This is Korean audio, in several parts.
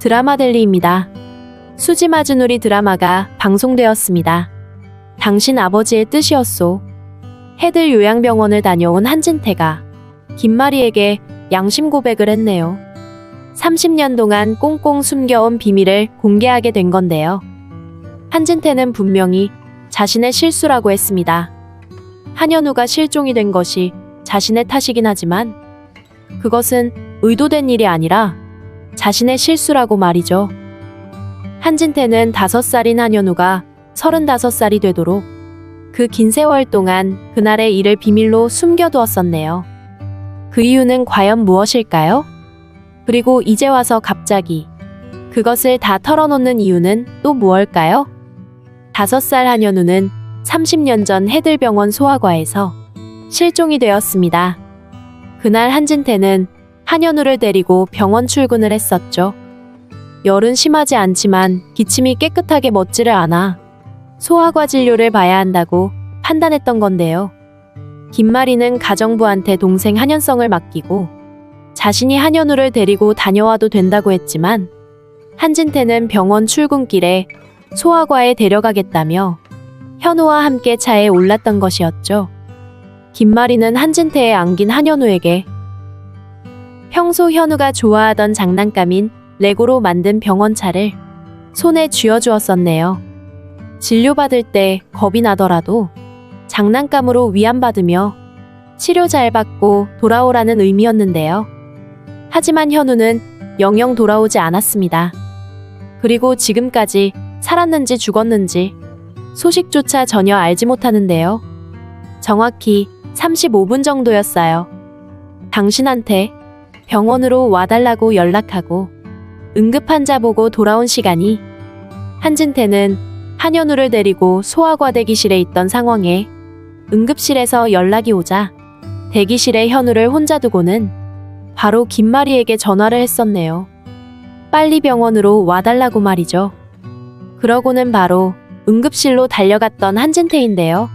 드라마데일리입니다. 수지마주누리 드라마가 방송되었습니다. 당신 아버지의 뜻이었소. 해들 요양병원을 다녀온 한진태가 김마리에게 양심 고백을 했네요. 30년 동안 꽁꽁 숨겨온 비밀을 공개하게 된 건데요. 한진태는 분명히 자신의 실수라고 했습니다. 한현우가 실종이 된 것이 자신의 탓이긴 하지만 그것은 의도된 일이 아니라 자신의 실수라고 말이죠. 한진태는 5살인 한현우가 35살이 되도록 그 긴 세월 동안 그날의 일을 비밀로 숨겨두었었네요. 그 이유는 과연 무엇일까요? 그리고 이제 와서 갑자기 그것을 다 털어놓는 이유는 또 무엇일까요? 5살 한현우는 30년 전 해들병원 소아과에서 실종이 되었습니다. 그날 한진태는 한현우를 데리고 병원 출근을 했었죠. 열은 심하지 않지만 기침이 깨끗하게 멎지를 않아 소아과 진료를 봐야 한다고 판단했던 건데요. 김마리는 가정부한테 동생 한현성을 맡기고 자신이 한현우를 데리고 다녀와도 된다고 했지만 한진태는 병원 출근길에 소아과에 데려가겠다며 현우와 함께 차에 올랐던 것이었죠. 김마리는 한진태에 안긴 한현우에게 평소 현우가 좋아하던 장난감인 레고로 만든 병원차를 손에 쥐어주었었네요. 진료받을 때 겁이 나더라도 장난감으로 위안받으며 치료 잘 받고 돌아오라는 의미였는데요. 하지만 현우는 영영 돌아오지 않았습니다. 그리고 지금까지 살았는지 죽었는지 소식조차 전혀 알지 못하는데요. 정확히 35분 정도였어요. 당신한테 병원으로 와달라고 연락하고 응급환자 보고 돌아온 시간이 한진태는 한현우를 데리고 소아과 대기실에 있던 상황에 응급실에서 연락이 오자 대기실에 현우를 혼자 두고는 바로 김마리에게 전화를 했었네요. 빨리 병원으로 와달라고 말이죠. 그러고는 바로 응급실로 달려갔던 한진태인데요.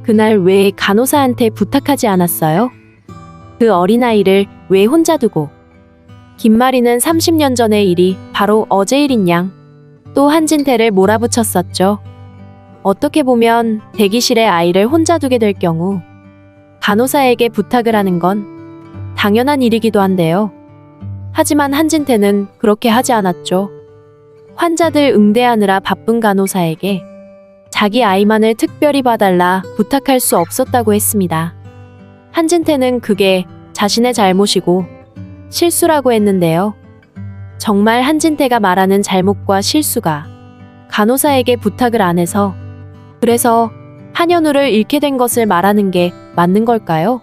그날 왜 간호사한테 부탁하지 않았어요? 그 어린아이를 왜 혼자 두고? 김마리는 30년 전의 일이 바로 어제 일인 양 또 한진태를 몰아붙였었죠. 어떻게 보면 대기실에 아이를 혼자 두게 될 경우 간호사에게 부탁을 하는 건 당연한 일이기도 한데요. 하지만 한진태는 그렇게 하지 않았죠. 환자들 응대하느라 바쁜 간호사에게 자기 아이만을 특별히 봐달라 부탁할 수 없었다고 했습니다. 한진태는 그게 자신의 잘못이고 실수라고 했는데요. 정말 한진태가 말하는 잘못과 실수가 간호사에게 부탁을 안 해서 그래서 한현우를 잃게 된 것을 말하는 게 맞는 걸까요?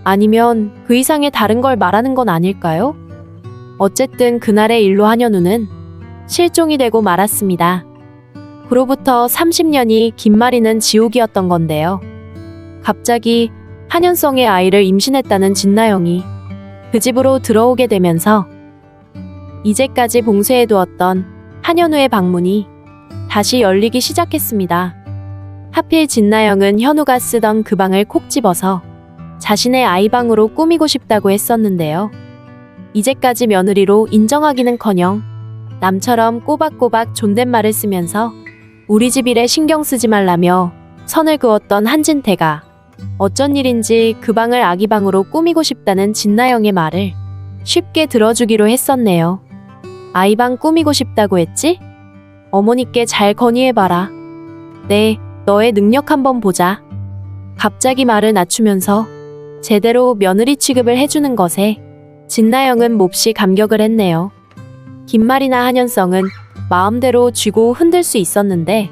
아니면 그 이상의 다른 걸 말하는 건 아닐까요? 어쨌든 그날의 일로 한현우는 실종이 되고 말았습니다. 그로부터 30년이 김마리는 지옥이었던 건데요. 갑자기 한현성의 아이를 임신했다는 진나영이 그 집으로 들어오게 되면서 이제까지 봉쇄해두었던 한현우의 방문이 다시 열리기 시작했습니다. 하필 진나영은 현우가 쓰던 그 방을 콕 집어서 자신의 아이 방으로 꾸미고 싶다고 했었는데요. 이제까지 며느리로 인정하기는커녕 남처럼 꼬박꼬박 존댓말을 쓰면서 우리 집 일에 신경 쓰지 말라며 선을 그었던 한진태가 어쩐 일인지 그 방을 아기 방으로 꾸미고 싶다는 진나영의 말을 쉽게 들어주기로 했었네요. 아이방 꾸미고 싶다고 했지? 어머니께 잘 건의해봐라. 네, 너의 능력 한번 보자. 갑자기 말을 낮추면서 제대로 며느리 취급을 해주는 것에 진나영은 몹시 감격을 했네요. 김마리나 한현성은 마음대로 쥐고 흔들 수 있었는데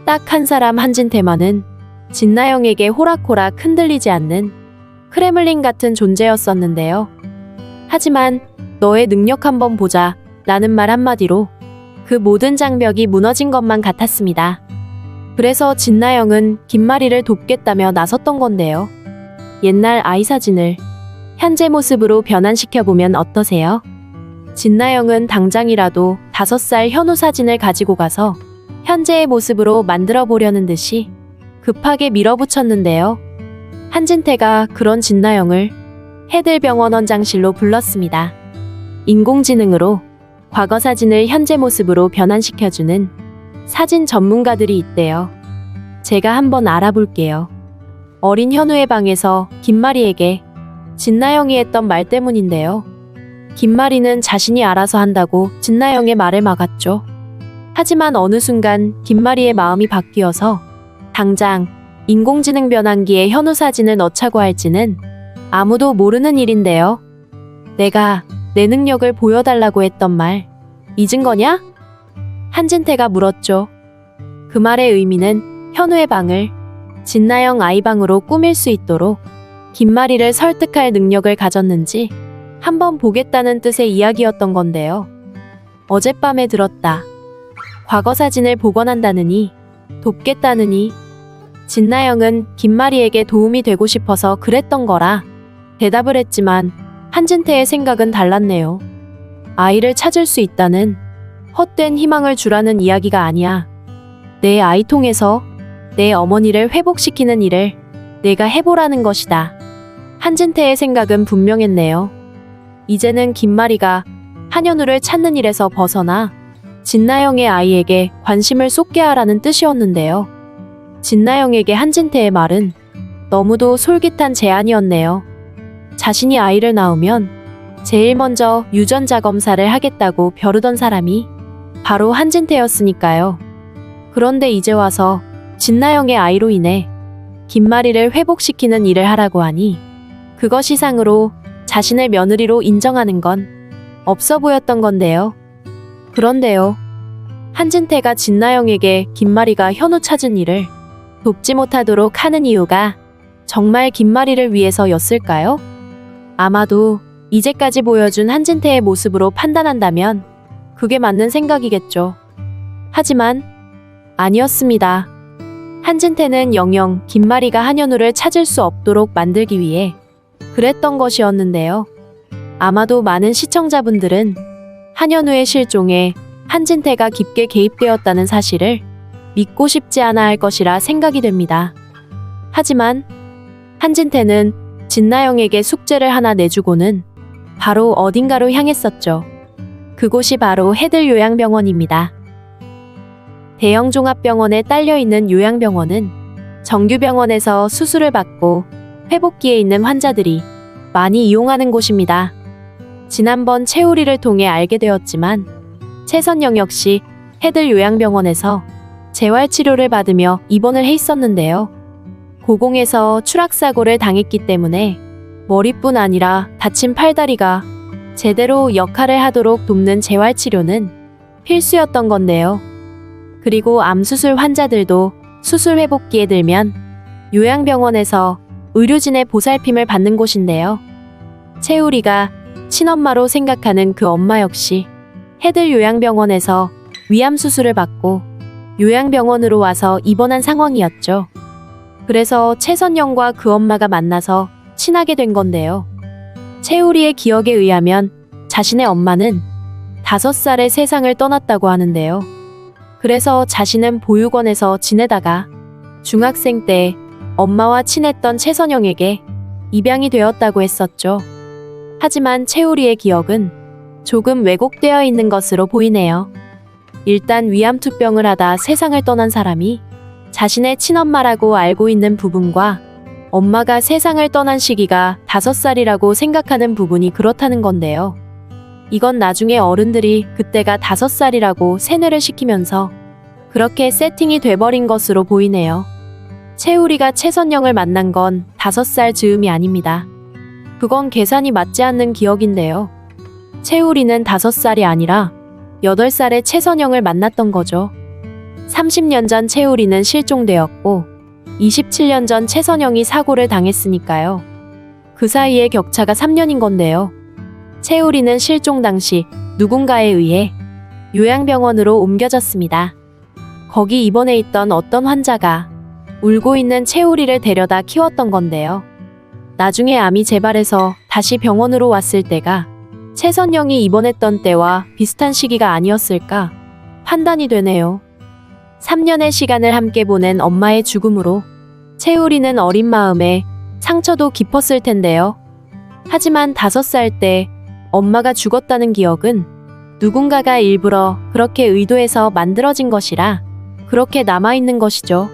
딱 한 사람 한진태만은 진나영에게 호락호락 흔들리지 않는 크레물린 같은 존재였었는데요. 하지만 너의 능력 한번 보자 라는 말 한마디로 그 모든 장벽이 무너진 것만 같았습니다. 그래서 진나영은 김마리를 돕겠다며 나섰던 건데요. 옛날 아이 사진을 현재 모습으로 변환시켜보면 어떠세요? 진나영은 당장이라도 5살 현우 사진을 가지고 가서 현재의 모습으로 만들어 보려는 듯이 급하게 밀어붙였는데요. 한진태가 그런 진나영을 해들병원 원장실로 불렀습니다. 인공지능으로 과거 사진을 현재 모습으로 변환시켜주는 사진 전문가들이 있대요. 제가 한번 알아볼게요. 어린 현우의 방에서 김마리에게 진나영이 했던 말 때문인데요. 김마리는 자신이 알아서 한다고 진나영의 말을 막았죠. 하지만 어느 순간 김마리의 마음이 바뀌어서 당장 인공지능 변환기에 현우 사진을 넣자고 할지는 아무도 모르는 일인데요. 내가 내 능력을 보여달라고 했던 말 잊은 거냐? 한진태가 물었죠. 그 말의 의미는 현우의 방을 진나영 아이방으로 꾸밀 수 있도록 김마리를 설득할 능력을 가졌는지 한번 보겠다는 뜻의 이야기였던 건데요. 어젯밤에 들었다. 과거 사진을 복원한다느니 돕겠다느니 진나영은 김마리에게 도움이 되고 싶어서 그랬던 거라 대답을 했지만 한진태의 생각은 달랐네요. 아이를 찾을 수 있다는 헛된 희망을 주라는 이야기가 아니야. 내 아이 통해서 내 어머니를 회복시키는 일을 내가 해보라는 것이다. 한진태의 생각은 분명했네요. 이제는 김마리가 한현우를 찾는 일에서 벗어나 진나영의 아이에게 관심을 쏟게 하라는 뜻이었는데요. 진나영에게 한진태의 말은 너무도 솔깃한 제안이었네요. 자신이 아이를 낳으면 제일 먼저 유전자 검사를 하겠다고 벼르던 사람이 바로 한진태였으니까요. 그런데 이제 와서 진나영의 아이로 인해 김마리를 회복시키는 일을 하라고 하니 그것 이상으로 자신을 며느리로 인정하는 건 없어 보였던 건데요. 그런데요. 한진태가 진나영에게 김마리가 현우 찾은 일을 돕지 못하도록 하는 이유가 정말 김마리를 위해서였을까요? 아마도 이제까지 보여준 한진태의 모습으로 판단한다면 그게 맞는 생각이겠죠. 하지만 아니었습니다. 한진태는 영영 김마리가 한현우를 찾을 수 없도록 만들기 위해 그랬던 것이었는데요. 아마도 많은 시청자분들은 한현우의 실종에 한진태가 깊게 개입되었다는 사실을 믿고 싶지 않아 할 것이라 생각이 됩니다. 하지만 한진태는 진나영에게 숙제를 하나 내주고는 바로 어딘가로 향했었죠. 그곳이 바로 해들 요양병원입니다. 대형 종합병원에 딸려있는 요양병원은 정규병원에서 수술을 받고 회복기에 있는 환자들이 많이 이용하는 곳입니다. 지난번 채우리를 통해 알게 되었지만 최선영 역시 해들 요양병원에서 재활치료를 받으며 입원을 해 있었는데요. 고공에서 추락사고를 당했기 때문에 머리뿐 아니라 다친 팔다리가 제대로 역할을 하도록 돕는 재활치료는 필수였던 건데요. 그리고 암수술 환자들도 수술 회복기에 들면 요양병원에서 의료진의 보살핌을 받는 곳인데요. 채우리가 친엄마로 생각하는 그 엄마 역시 해들 요양병원에서 위암 수술을 받고 요양병원으로 와서 입원한 상황이었죠. 그래서 최선영과 그 엄마가 만나서 친하게 된 건데요. 채우리의 기억에 의하면 자신의 엄마는 5살에 세상을 떠났다고 하는데요. 그래서 자신은 보육원에서 지내다가 중학생 때 엄마와 친했던 최선영에게 입양이 되었다고 했었죠. 하지만 채우리의 기억은 조금 왜곡되어 있는 것으로 보이네요. 일단 위암투병을 하다 세상을 떠난 사람이 자신의 친엄마라고 알고 있는 부분과 엄마가 세상을 떠난 시기가 5살이라고 생각하는 부분이 그렇다는 건데요. 이건 나중에 어른들이 그때가 5살이라고 세뇌를 시키면서 그렇게 세팅이 돼버린 것으로 보이네요. 채우리가 최선영을 만난 건 5살 즈음이 아닙니다. 그건 계산이 맞지 않는 기억인데요. 채우리는 5살이 아니라 8살에 최선영을 만났던 거죠. 30년 전 채우리는 실종되었고 27년 전 최선영이 사고를 당했으니까요. 그 사이의 격차가 3년인 건데요. 채우리는 실종 당시 누군가에 의해 요양병원으로 옮겨졌습니다. 거기 입원해 있던 어떤 환자가 울고 있는 채우리를 데려다 키웠던 건데요. 나중에 암이 재발해서 다시 병원으로 왔을 때가 최선영이 입원했던 때와 비슷한 시기가 아니었을까 판단이 되네요. 3년의 시간을 함께 보낸 엄마의 죽음으로 채우리는 어린 마음에 상처도 깊었을 텐데요. 하지만 5살 때 엄마가 죽었다는 기억은 누군가가 일부러 그렇게 의도해서 만들어진 것이라 그렇게 남아있는 것이죠.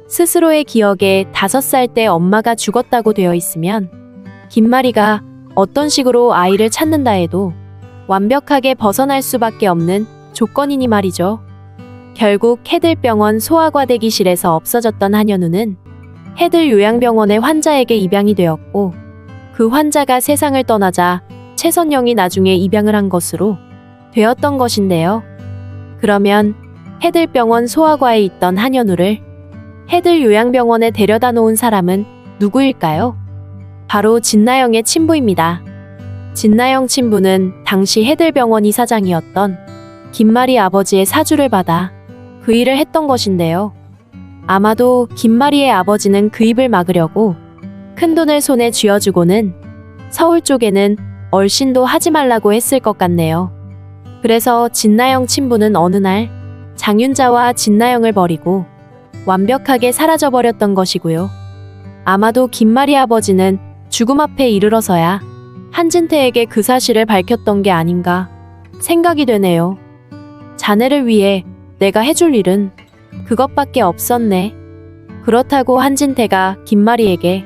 스스로의 기억에 5살 때 엄마가 죽었다고 되어 있으면 김마리가 어떤 식으로 아이를 찾는다 해도 완벽하게 벗어날 수밖에 없는 조건이니 말이죠. 결국 해들병원 소아과대기실에서 없어졌던 한현우는 해들 요양병원의 환자에게 입양이 되었고 그 환자가 세상을 떠나자 최선영이 나중에 입양을 한 것으로 되었던 것인데요. 그러면 해들병원 소아과에 있던 한현우를 해들 요양병원에 데려다 놓은 사람은 누구일까요? 바로 진나영의 친부입니다. 진나영 친부는 당시 해들병원 이사장이었던 김마리 아버지의 사주를 받아 그 일을 했던 것인데요. 아마도 김마리의 아버지는 그 입을 막으려고 큰돈을 손에 쥐어주고는 서울 쪽에는 얼씬도 하지 말라고 했을 것 같네요. 그래서 진나영 친부는 어느 날 장윤자와 진나영을 버리고 완벽하게 사라져버렸던 것이고요. 아마도 김마리 아버지는 죽음 앞에 이르러서야 한진태에게 그 사실을 밝혔던 게 아닌가 생각이 되네요. 자네를 위해 내가 해줄 일은 그것밖에 없었네. 그렇다고 한진태가 김마리에게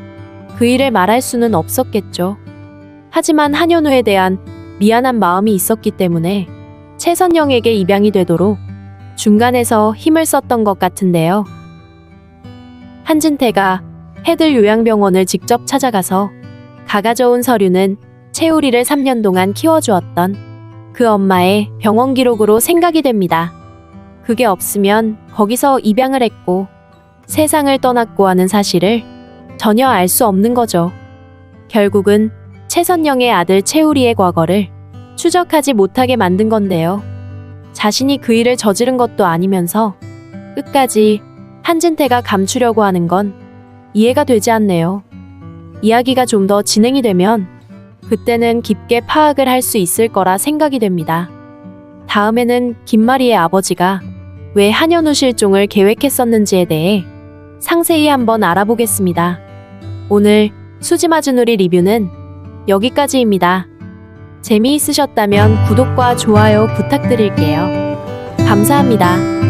그 일을 말할 수는 없었겠죠. 하지만 한현우에 대한 미안한 마음이 있었기 때문에 최선영에게 입양이 되도록 중간에서 힘을 썼던 것 같은데요. 한진태가 해들 요양병원을 직접 찾아가서 가가져온 서류는 채우리를 3년 동안 키워주었던 그 엄마의 병원 기록으로 생각이 됩니다. 그게 없으면 거기서 입양을 했고 세상을 떠났고 하는 사실을 전혀 알 수 없는 거죠. 결국은 최선영의 아들 채우리의 과거를 추적하지 못하게 만든 건데요. 자신이 그 일을 저지른 것도 아니면서 끝까지 한진태가 감추려고 하는 건 이해가 되지 않네요. 이야기가 좀 더 진행이 되면 그때는 깊게 파악을 할 수 있을 거라 생각이 됩니다. 다음에는 김마리의 아버지가 왜 한현우 실종을 계획했었는지에 대해 상세히 한번 알아보겠습니다. 오늘 수지마주누리 리뷰는 여기까지입니다. 재미있으셨다면 구독과 좋아요 부탁드릴게요. 감사합니다.